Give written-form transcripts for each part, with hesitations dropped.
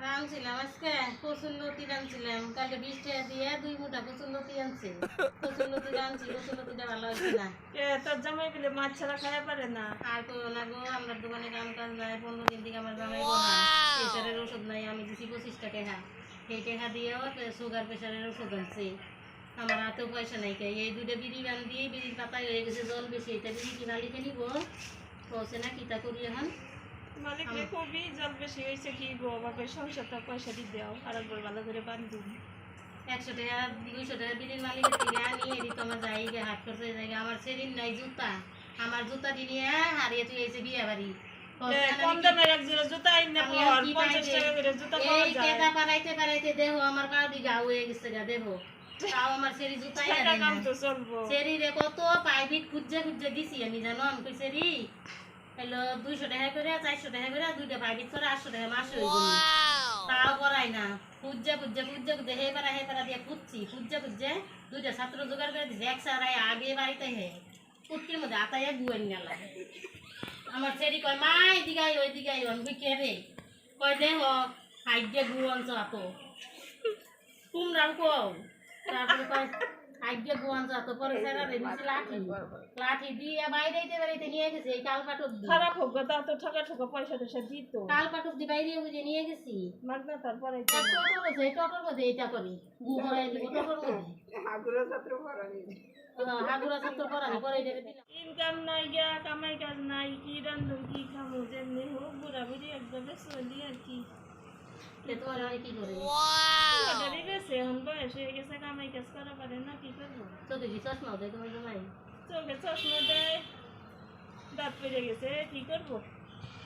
রাঁধছিলাম আজকে কচুরলতি রাঁধছিলাম কালকে 20 টাকা দিয়ে 2 মুঠা কচুরলতি আনছি। কচুরলতি রাঁধছি, কচুরলতিটা ভালো হয়েছে না। তোর জামাই বলে মাছ ছাড়া খাওয়া পারে না। আর করো না গো, আমরা দোকানে কাম কাজ নাই, 15 দিন থেকে আমার জামাই বলা প্রেশারের ওষুধ নাই, আমি দিছি 25 টাকা। সেই টাকা দিয়েও সুগার প্রেশারের ওষুধ আনছি। আমার হাতেও পয়সা নাই কে, এই দুটো বিড়ি বান দিয়ে বিড়ির পাতায় হয়ে গেছে জল বেশি, এটা বিড়ি কি মালিকে নিব বলছে না, কিতা করি এখন। মালিক রে কবি জল বেশি হয়েছে কি গো, বাপের সংসারটা পয়সা দিয়ে দাও আর একবার ভালো করে বান্ধব। 100 টাকা 200 টাকা বিড়ির মালিকের থেকে আনি এটি তো আমার যাই গে হাট করতে যাই, আমার সেদিন নাই জুতা, আমার জুতা দিয়ে হারিয়ে তুই এসে বিয়ে বাড়ি কম দামের এক জোড়া জুতা আইনা পর 50 টাকা করে জুতা পাওয়া যায়। কেদা পারাইতে পারাইতে দেহ আমার কাউদি গা হয়ে গেছে গা দেহ, তাও আমার সেরি জুতাই টাকা কাম তো চলবো। সেরি রে কত প্রাইভেট খুঁজে খুঁজে দিছি আমি, জানো আমি কই সেরি হলো 200 টাকা করে 400 টাকা করে দুইটা প্রাইভেট করে 800 টাকা মাসে হয়ে গেল, তাও করাই না। খুঁজে খুঁজে খুঁজে খুঁজে হে পারা দিয়ে খুঁজছি, খুঁজে খুঁজে দুইটা ছাত্র জোগাড় করে দিছি, এক সারাই আগে বাড়িতে হে কুটকির মধ্যে আতাইয়া গুয়েন গেল। আমার সেরি কয় মা এদিকে আই ওই দিকে আই, আমি কে রে কয় দেহ হাইডে গুয়ন চাত তোমরাও কও, তারপরে কয় হাইডে গুয়ন চাত পরে সেরা রে নিচে লাঠি লাঠি দিয়ে বাইরেতে বাইরেতে নিয়ে গেছে এই কালপাটক দিয়ে। খারাপ হোক গো, তাও তো ঠকা ঠকা পয়সা টয়সা দিত। কালপাটক দিয়ে বাইরে বুঝে নিয়ে গেছি। মাগনা তারপরে টোটোর মধ্যে এটা করি গু ভরাই দিব টোটোর মধ্যে হাগুরা ছাত্র পড়ানি করে দেবে দিলাম। ইনকাম নাই গিয়া, কামাই কাজ নাই, কি রান্ধব কি খাবো, যেমনি হোক বুড়া বুড়ি একদম চলি আর কি। তোমার আমি কি করি ওটারই বেশি এখন বয়স হয়ে গেছে, কামাই কাজ করা পারে না, কি করবো। চোখে কি চশমা দেয় তোমার জমাই? চোখে চশমা দেয়, দাঁত পেরে গেছে, কি করবো,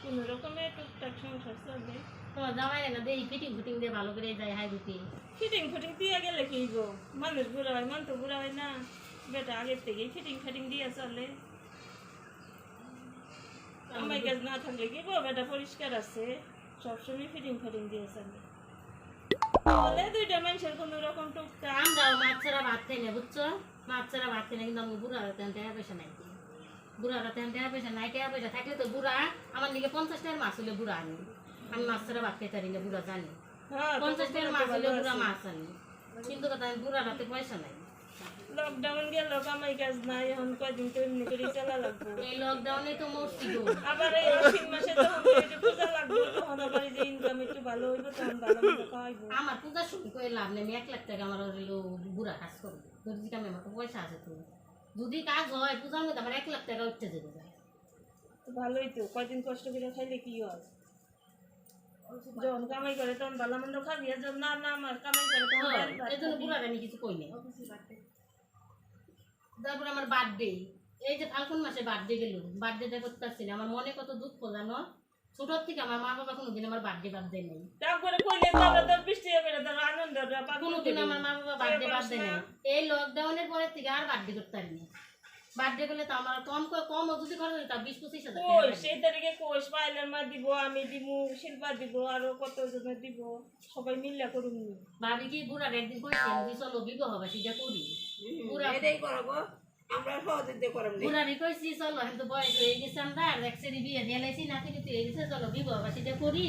কোনো রকমে টুকটাক সংসার চলে। তোমার জামাই না দেই ফিটিং ফুটিং দিয়ে ভালো করে যায় হাই দুটি ফিটিং ফুটিং দিয়ে গেলে কি গো, মানুষ বুড়া হয় মন তো বুড়া হয় না, বেটা আগের থেকেই ফিটিং ফাটিং দিয়ে চলে। কামাই কাজ না থাকলে কি গো, বেটা পরিষ্কার আছে, সবসময় ফিটিং ফাটিং দিয়ে চলে। বলে দুইটা মানুষের কোনো রকম টুকটাক। আমরাও মাছ ছাড়া ভাত খাই না বুঝছো, মাছ ছাড়া ভাত খাই না, কিন্তু আমি বুড়া তেন টাকা পয়সা নাই, বুড়ারা তেন টাকা পয়সা নাই, টাকা পয়সা থাকলে তো বুড়া আমার দিকে 50 টাকার মাছ হলে বুড়া আনি, আমি মাছ ছাড়া ভাত খাইতে পারি না বুড়া জানি, 50 টাকার মাছ হলে বুড়া মাছ আনি, কিন্তু কথা আমি বুড়ার হাতে পয়সা নাই। লকডাউন গেল, কামাই কাজ নাই, এখন কয়দিন তো এমনি করে চলা লাগবে। এই লকডাউনে তো মরছি গো। আবার এই আশ্বিন মাসে যখন একটু পূজা লাগবে, তখন আবার এই যে ইনকাম একটু ভালো হইব, তখন ভালো মতো খাওয়াইবো। আমার পূজার সময় করে লাভ নেই, আমি 1 লাখ টাকা আমার হলো বুড়া কাজ করবো, যদি কামে আমার তো পয়সা আছে, তো যদি কাজ হয় পূজার মধ্যে আমার 1 লাখ টাকা উঠতে যাবে। তো ভালোই তো, কয়দিন কষ্ট করে খাইলে কি হয়, যখন কামাই করে তখন ভালো মন্দ খাবি, আর যখন না না আমার কামাই করে তখন এই জন্য বুড়ার আমি কিছু কই নাই। তারপরে আমার বার্থডে, এই যে ফাল্গুন মাসে বার্থডে গেল, বার্থডেটা করতে পারছি না, আমার মনে কত দুঃখ জানো, ছোটোর থেকে আমার মা বাবা কোনোদিন আমার বার্থডে নেই, তারপরে কইলে তারা তো বৃষ্টি হবে না, তারা আনন্দ কোনোদিন আমার মা বাবা বার্থডে নেই। এই লকডাউনের পরের থেকে আর বার্থডে করতে পারি না, বার্থডে করলে তো আমার কম যদি খরচ হতো 20-25 হাজার কই সেই তারিখে কোষ পাইলের মা দিব, আমি দিব, শিল্পা দিব, আরো কত জনে দিব, সবাই মিল্লা করুন। ভাবি কি বুড়ার একদিন কইছি আমি চলো বিবাহ হবে সেটা করি, বুড়া এটাই করবো আমরা সহযোগিতা করব না। বুড়ারি কইছি চলো এখন তো বয়স হয়ে গেছে, আমরা এক সেরি বিয়ে দিয়ে লাইছি নাতি নাতি হয়ে গেছে, চলো বিবাহ হবে সেটা করি।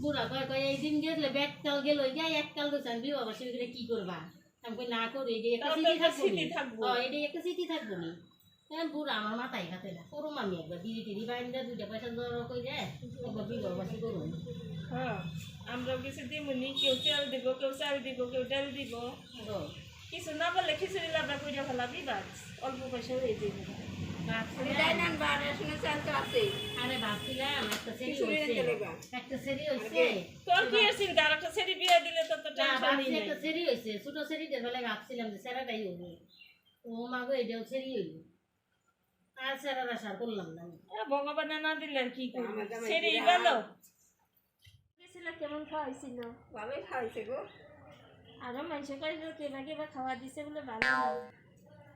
বুড়া কয় কয় এই দিন গেলে ব্যাগকাল গেল গিয়া এককাল গেছে আমি বিবাহ হবে সেটা কি করবা, আমি কই না করি এই একটা স্মৃতি থাকবো, এই একটা স্মৃতি থাকবো নি। বুড়া আমার মাথায় খাতে না, করুম আমি একবার বিড়ি টিড়ি বাইন্দা 2টা পয়সা জড়ো করে যায় একবার বিবাহ বাসি করুন। হ্যাঁ আমরাও কিছু দিমুনি, কেউ তেল দিব, কেউ চাল দিব, কেউ ডাল দিব, কিছু না বললে খিচুড়ি লাবড়া করে ফেলাবি, বাস অল্প পয়সা হয়ে যাবে। আরে ভাবছিলাম একটা সেরি হয়েছে তোর কি চিন্তা, আর একটা ছেড়ে বিয়ে দিলে তো তো টেনশন নেই। একটা সেরি হয়েছে ছোট সেরি বেলায় ভাবছিলাম যে সেরাটাই হবো, ও মাগো এটাও সেরি হইল, আর সেরার আশা করলাম না। ভগবানে না দিলে আর কি করবো, ছেড়েই ভালো। কেমন খাওয়াইছিল? ভালোই খাইছে গো। আরো মানুষে কয় কেবা কেবা খাওয়া দিছে বলে ভালো,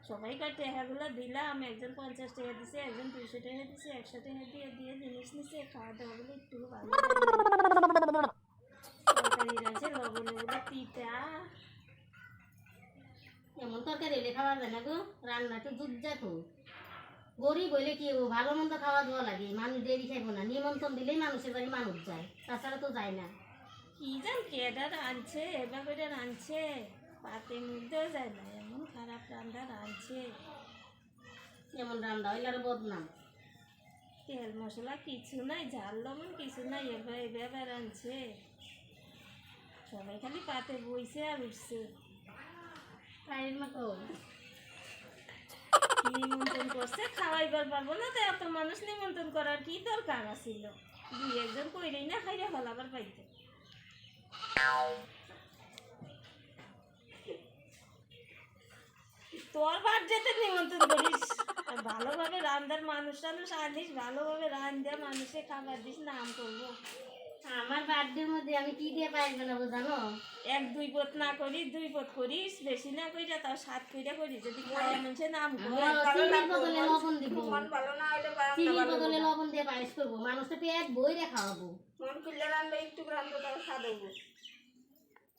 সবাই কয় টাকাগুলো দিলাম, একজন 50 টাকা দিছে, একজন 200 টাকা দিছে, 100 টাকা দিয়ে দিয়ে জিনিস নিছে, খাওয়া দাওয়া গুলো একটু ভালো তিতা। এমন তরকারি হলে খাওয়া যায় না গো, রান্না তো দুধ যাতো, গরিব হইলে কি হবো, ভালো মন্দ খাওয়া দাওয়া লাগে, মানুষ দেরি খাইবো না, নিমন্ত্রণ দিলেই মানুষের বাড়ি মানুষ যায়, তাছাড়া তো যায় না। কি জান কেডা রাঁধছে এবার করে রাঁধছে পাতে মধ্যেও যায় না এমন খারাপ রান্না রাঁধছে এমন রান্না হইলে আর বদনাম। তেল মশলা কিছু নাই ঝাল লবণ কিছু নাই এবার এবার রাঁধছে সবাই খালি পাতে বইছে আর উঠছে পায়ের মতো নিমন্ত্রণ করছে খাওয়াইবার পারবো না তো এত মানুষ নিমন্ত্রণ করার কি দরকার আছিল দুই একজন কইরেই না খাইরে ফেলাবার পাইতে তোর বাদ যেতে নিমন্ত্রণ করিস আর ভালোভাবে রান্নার মানুষ টানুষ আনিস ভালোভাবে রান্ধা মানুষে খাবার দিস নাম করবো আমার বার্থডের মধ্যে আমি কি দিয়ে পায়েস বানাবো জানো? এক দুই পথ না করিস দুই পথ করিস বেশি না কইরা তাও 7 কইরা করিস যদি খাওয়া মানুষে নাম করে চিনির বদলে লবণ দিব। মন ভালো না হইলে বারান্দা চিনির ভালো বদলে লবণ দিয়ে পায়েস করবো, মানুষটা পেট বইরে খাওয়াবো। মন খুললে রান্না একটু রান্না তাও স্বাদ হইব।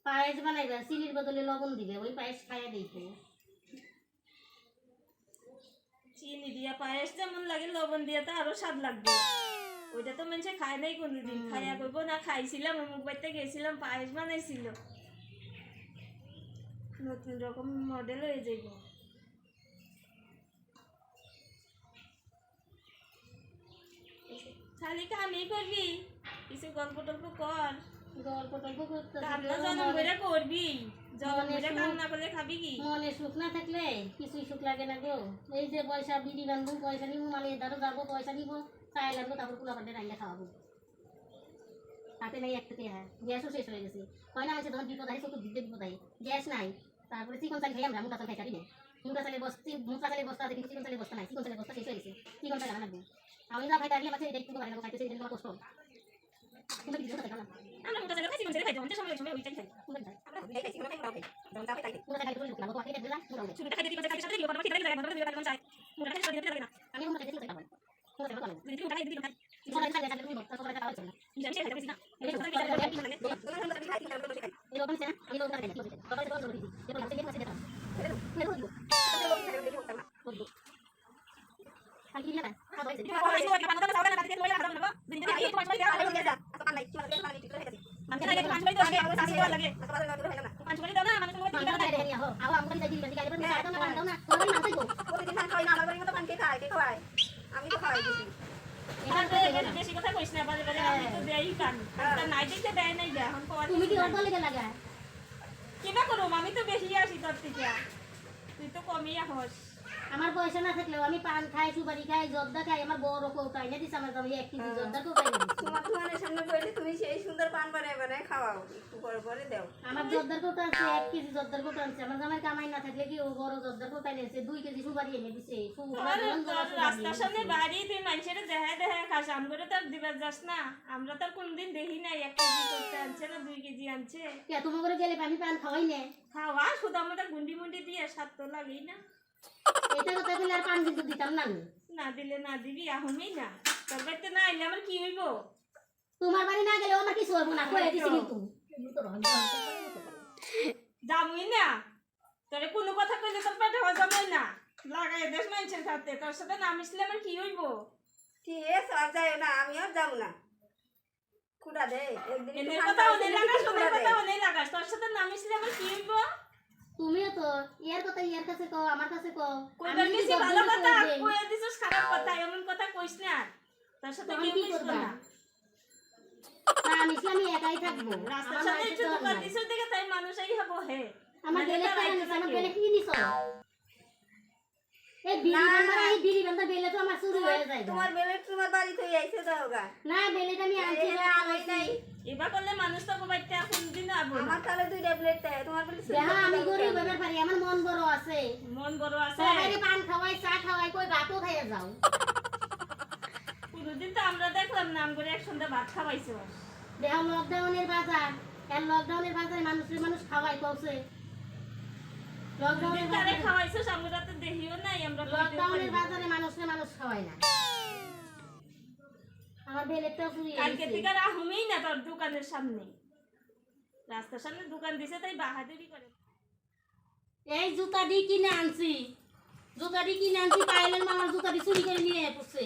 পায়েস বানাইবা, চিনির বদলে লবণ দিবে, ওই পায়েস খাইয়া দিতে। চিনি দিয়া পায়েস যেমন লাগে লবণ দিয়া তো আরো স্বাদ লাগবে ওইটা তো মানুষে খায় নাই কোনোদিন খাইয়া করবো না খাইছিলাম মুখ বাড়িতে গেছিলাম পায়েস বানাইছিল নতুন রকম মডেল হয়ে যাইব খালি কামই করবি কিছু গল্প টল্প কর গল্প টল্প করতে কান্না জনম করে করবি জনম করে কান্না করলে খাবি কি মনে সুখ না থাকলে কিছুই সুখ লাগে না গো। এই যে পয়সা বিড়ি বানবো, পয়সা নিবো, মানে দাঁড়ো যাবো, পয়সা নিবো, চাই লাগবো, তারপর কুলা পান্ডে রান্না খাওয়াবো। হাতে নাই একটা হ্যাঁ, গ্যাসও শেষ হয়ে গেছে। হয় না আছে তখন বিপদ আছে, চতুর দিকে বিপদ আছে, গ্যাস নাই। তারপরে চিকন চাল খাই আমরা, মোটা চাল খাই পারি না। মোটা চালের বস্তা আছে কিন্তু চিকন চালের বস্তা নাই, চিকন চালের বস্তা শেষ হয়ে গেছে, চিকন চাল আনা লাগবে। আমি যা খাইতে আসলে পাচ্ছি এটা একটু পারি না, খাইতেছে এটা তোমার কষ্ট। তুমি কিছু খাইতে না, আমরা মোটা জায়গা খাইছি কোন জায়গায় খাইছি আমাদের সময় ওইটাই খাই আমরা এই খাইছি না খাই দম চাপে তাই মোটা খাইতে বলি না, তোমাকে এটা দিলা মোটা হবে। শুধু খাইতে দিতে খাইতে সাথে দিও কথা ঠিক লাগে মনে দিও চাই মোটা খাইতে দিতে লাগে না আমি মোটা খাইতে খাই মোটা খাইতে খাই যদি মোটা খাইতে দিতে খাই মোটা খাইতে খাইতে তুমি মোটা খাইতে খাওয়া না। আমি খাইতে দিছি না এই লোক খাইতে লাগে, এই লোক আছে না, এই লোক খাইতে খাই বাবা এটা বন্ধ করে দিই, এরপর হাতে দিয়ে পাশে দিলাম মেরো দিও বলবো খালি দিলা খাওয়া হয়েছে ওই ওই পান্তা দাও না কাটতে লইলা দাও না দিন দিন এই পাঁচ মিনিট আগে যা তো নাই কি মানে মানে ঠিক করে খাইছি আমি আগে 5 মিনিট আগে আগে সাথে লাগে আবার লাগলো হয় না 5 মিনিট দাও না মানে তুমি মাংস খাইতে খাই হো আও আমগুলি যাই দিই গাইলে না দাও না দাও না তোর মাংস খাইবো প্রতিদিন খান খাই না আমার বাড়ির মতো পান কে খায় আমি তো খাই দিছি এখান এখানে থেকে বেশি কথা কইছ না বাজে বাজে আমি তো দেই কান তা নাই দেখতে দেয় নাই যা এখন পাওয়া তুমি কি অর্ধ লেগে লাগা কিবা করব আমি তো বেশি আসি তোর থেকে তুই তো কমই হস আমার পয়সা না থাকলেও আমি পান খাই, সুপারি খাই, জর্দা খাই, আমার বড় কৌটাই না দিছে আমার জামাই 1 কেজি জর্দা কৌটাই না দিছে। তোমার দোকানের সামনে বসে তুমি সেই সুন্দর পান বানায় খাওয়াও একটু পরে পরে দাও আমার জর্দার কৌটা আছে, 1 কেজি জর্দার কৌটা আছে। আমার জামাই কামাই না থাকলে কি ও বড় জর্দার কৌটাই নিয়েছে, 2 কেজি সুপারি এনে দিছে। রাস্তার সামনে বাড়ি তুই মানুষের দেখায় দেখায় খাস আমগরে তো দিবার যাস না আমরা তো কোনদিন দেখি নাই 1 কেজি করতে আনছে না 2 কেজি আনছে কে তোমার করে গেলে আমি পান খাওয়াই না। খাওয়া শুধু আমাদের গুন্ডি মুন্ডি দিয়ে স্বাদ তো লাগেই না এটা কথা বলে আর পান কিন্তু দিতাম না আমি। না দিলে না দিবি আহমেই না তোর বাড়িতে না আইলে আমার কি হইব তোমার বাড়ি না গেলে আমার কিছু হবে না, কয়ে দিছি কিন্তু। দামই না তোরে কোনো কথা কইলে তোর পেটে হজমই না লাগাই দেশ মানুষের খাতে তোর সাথে না মিশলে আমার কি হইব কি এ সব যায় না আমিও যাব না খুড়া দে একদিন এদের কথা ওদের লাগাস ওদের কথা ওদের লাগাস তোর সাথে না মিশলে আমার কি হইব তুমিও তো ইয়ার কথা ইয়ার কাছে কও, আমার কাছে কও। কইবার আমি বেশি যদি ভালো জর্দার কথা কই দেই, কইয়া দিছস খারাপ কথা এমন কথা কইস না তোর সাথে তখন কেউ কি মিশবে করবা? না না আমি ইসলামী একাই থাকবো। রাস্তার আমার সাথে মায়ের একটু তো আর দোকান নাই। দিছস দেখে তাই মানুষ এই হবো হে আমার বেলে তারা কারণ একটু আমার থাকে। বেলে কি নিছো? এই বিড়ি বান্দা এই বিড়ি বান্দা বেলে তো আমার চুরি হয়ে যায়। তোমার বেলে তোমার বাড়ি তো আইছে দাওগা না বেলেটা আমি আনছি না আমি নাই এবার করলে মানুষ তো বাইতে কোনদিন আবো না আমার তাহলে দুইটা প্লেট দেয় তোমার বেলে দেখা আমি গরিব ব্যাপার পারি, আমার মন বড় আছে। মন বড় আছে সবাইকে পান খাওয়াই, চা খাওয়াই, কই ভাতও খাইয়া যাও। কোনদিন তো আমরা দেখলাম না আমগরে একসঙ্গে ভাত খাওয়াইছো দেখা লকডাউনের বাজার, এই লকডাউনের বাজারে মানুষ খাওয়াই কওছে। লকডাউনের কোনদিন তারে বাজারে খাওয়াইছো আমরা তো দেখিও নাই আমরা লকডাউনের বাজারে মানুষ খাওয়ায় না। আমার বেলেটাও চুরি হয়ে কালকে গেছে। থেকে রাহুমেই না তোর দোকানের সামনে রাস্তার সামনে দোকান দিছে তাই বাহাদুরি করে এই জুতাটি কিনে আনছি, পাইলেন মামার জুতাটি চুরি করে নিয়ে পড়ছে।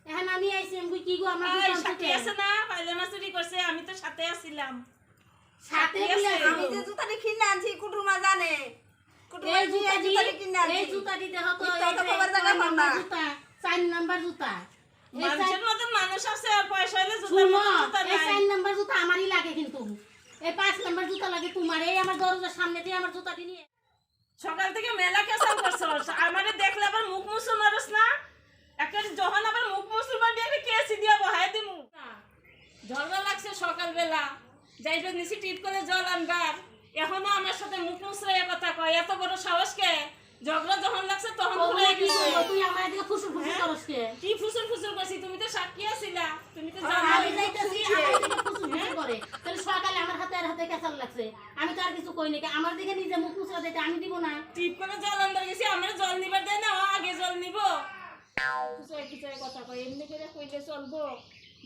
এখন আমি আইছি আমি কই কি গো আমার এই দোকান সাথে থেকে। আছে না পাইলে না চুরি করছে আমি তো সাথে আছিলাম সাথে সাথে নিয়ে আছে। আমি যে জুতাটি কিনে আনছি কুটুমা জানে কুটুমা এই জুতা দি জুতাটি কিনে আনছি এই জুতা দি দেখো তো মিথ্যা এই কথা যে খবর জায়গা পাও না। জুতা 4 নাম্বার জুতা এই মানুষের মতো মানুষ আছে আর পয়সা হলে জুতার শুনো মতো জুতা এই নাই 4 নাম্বার জুতা আমারই লাগে কিন্তু এই 5 নাম্বার জুতা লাগে তোমার এই আমার দরজার সামনে দিয়ে আমার জুতাটি নিয়ে সকাল থেকে মেলা কেসাল করছস আমারে দেখলে আবার মুখ মুসুর মারস না একের যখন আবার মুখ মুসুর মারবি আমি কেসি দিয়া বহাই দিমু ঝগড়া লাগছে সকালবেলা যাইবে নিচে টিপ করে জল আনবার এখনো আমার সাথে মুখ মুসরাইয়া কথা কয় এত বড় সাহস কে ঝগড়া যখন লাগছে তখন ভুলে কি গেছে করবো? তুই আমার দিকে ফুসুর ফুসুর করস কে কি ফুসুর ফুসুর করছি তুমি তো সাক্ষী আছিলা তুমি তো হ্যাঁ, জানো আমি যাইতেছি আমার দিকে ফুসুর ফুসুর করে তাহলে সকালে আমার হাতে আর হাতে কেসাল লাগছে আমি তো আর কিছু কই নাকি আমার দিকে নিজে মুখ মুছরা দিতে আমি দিব না টিপ করে জল আনবার গেছি আমরা জল নিবার দেয় না ও আগে জল নিব কিছু কথা কয় এমনি করে কইলে চলবো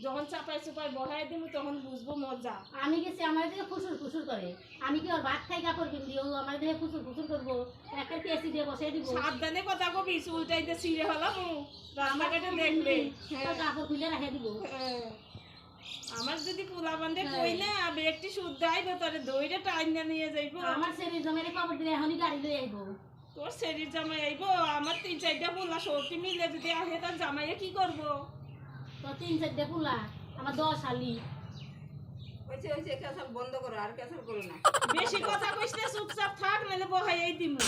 যখন চাপাই চুপাই বহাই দিব তখন বুঝবো মজা আমি গেছি আমার দিকে ফুসুর ফুসুর করে আমি কি ওর ভাত খাই কাপড় কিনবি ও আমার দিকে ফুসুর ফুসুর করবো একটা কেসি দিয়ে বসে দিব সাবধানে কথা কবি উল্টাইতে ছিঁড়ে হলাম রাস্তাঘাটে দেখলে তো কাপড় খুলে রেখে দিব হ্যাঁ। আমার যদি পোলা বান্ধে কই না আবে একটি শুদ্ধ আইব তোরে দইটা টাইম না নিয়ে যাইবো আমার শরীর জমের খবর দিলে এখনই গাড়ি লই আইব তোর শরীর জামাই আইব আমার 3-4টা পোলা শক্তি মিলে যদি আহে তার জামাইয়ে কি করবো তো 3-4 পুলা আমার 10 শালি হয়েছে হয়েছে কেসাল বন্ধ করো আর কেসাল করো না বেশি কথা কইস না চুপচাপ থাক নাহলে বহাই এই দিমু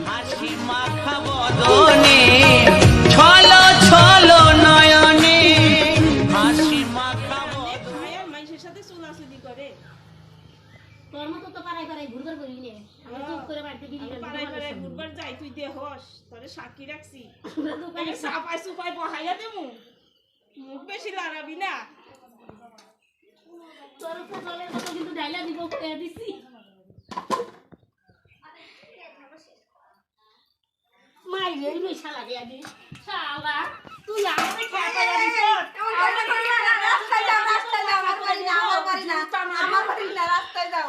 হাসি মাখা বদনে ছলো ছলো নয়নে হাসি মাখা খায়ার মানুষের সাথে চুলাচুলি করে তোর মতো তো পাড়ায় পাড়ায় ঘুরবার করি নে আমি চুপ করে বাড়িতে বিড়ি আমি পাড়ায় পাড়ায় ঘুরবার যাই তুই দে হস তোরে সাক্ষী রাখছি দোকানে চাপাই চুপাই বহাইয়া দেবো মুখ বেশি লড়াবি না তোর উপর জলের মতো কিন্তু ডাইলা দিব কয়ে দিছি মাই রে লই শালা রে আগে শালা তুই আমাকে খেপা দিছ এমন কথা করো না, রাস্তায় যাও আমার বাড়ি না আমার বাড়ি না রাস্তায় যাও